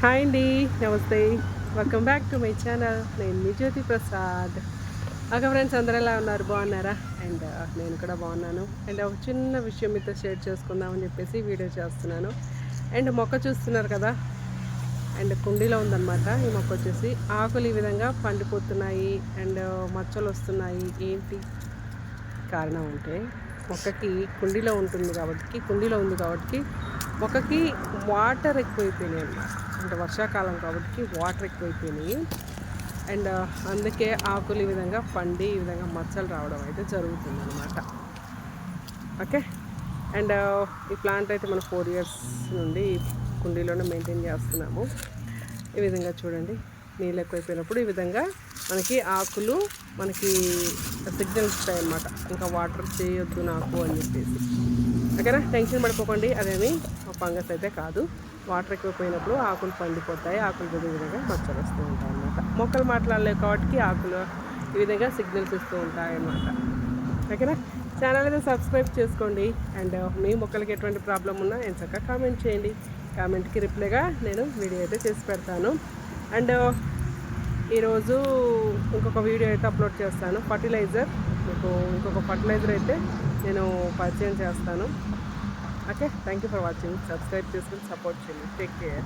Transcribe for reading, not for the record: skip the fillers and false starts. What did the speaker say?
Hi అండి. నమస్తే. Welcome back to my channel. నేను మీ జ్యోతి ప్రసాద్. ఓకే ఫ్రెండ్స్, అందరూ ఎలా ఉన్నారు? బాగున్నారా? అండ్ నేను కూడా బాగున్నాను. అండ్ ఒక చిన్న విషయం మీతో షేర్ చేసుకుందామని చెప్పేసి వీడియో చేస్తున్నాను. అండ్ మొక్క చూస్తున్నారు కదా, అండ్ కుండీలో ఉందన్నమాట. ఈ మొక్క వచ్చేసి ఆకులు ఈ విధంగా పండిపోతున్నాయి అండ్ మచ్చలు వస్తున్నాయి. ఏంటి కారణం అంటే, మొక్కకి కుండీలో ఉంది కాబట్టి మొక్కకి వాటర్ ఎక్కువైపోయినాయి అన్నమాట. అంటే వర్షాకాలం కాబట్టి వాటర్ ఎక్కువైపోయినాయి. అండ్ అందుకే ఆకులు ఈ విధంగా పండి ఈ విధంగా మచ్చలు రావడం అయితే జరుగుతుందన్నమాట. ఓకే. అండ్ ఈ ప్లాంట్ అయితే మనం 4 ఇయర్స్ నుండి కుండీలోనే మెయింటైన్ చేస్తున్నాము. ఈ విధంగా చూడండి, నీళ్ళు ఎక్కువైపోయినప్పుడు ఈ విధంగా మనకి ఆకులు మనకి సిగ్నల్ ఇస్తాయి అన్నమాట. ఇంకా వాటర్ చేయొద్దు నాకు అని చెప్పేసి. ఓకేనా, టెన్షన్ పడిపోకండి. అదేమి ఫంగస్ అయితే కాదు. వాటర్ ఎక్కువైపోయినప్పుడు ఆకులు పండిపోతాయి. ఆకులు ఈ విధంగా మచ్చలు వస్తూ ఉంటాయి అన్నమాట. మొక్కలు మాట్లాడలేవు కాబట్టి ఆకులు ఈ విధంగా సిగ్నల్స్ ఇస్తూ ఉంటాయి అన్నమాట. ఓకేనా, ఛానల్ అయితే సబ్స్క్రైబ్ చేసుకోండి. అండ్ మీ మొక్కలకి ఎటువంటి ప్రాబ్లం ఉన్నా ఎంచక్క కామెంట్ చేయండి. కామెంట్కి రిప్లైగా నేను వీడియో అయితే చేసి పెడతాను. అండ్ ఈరోజు ఇంకొక వీడియో అయితే అప్లోడ్ చేస్తాను. మీకు ఇంకొక ఫర్టిలైజర్ అయితే నేను పరిచయం చేస్తాను. Okay, thank you for watching. Subscribe చేసుకుని సపోర్ట్ చేయండి. Take care.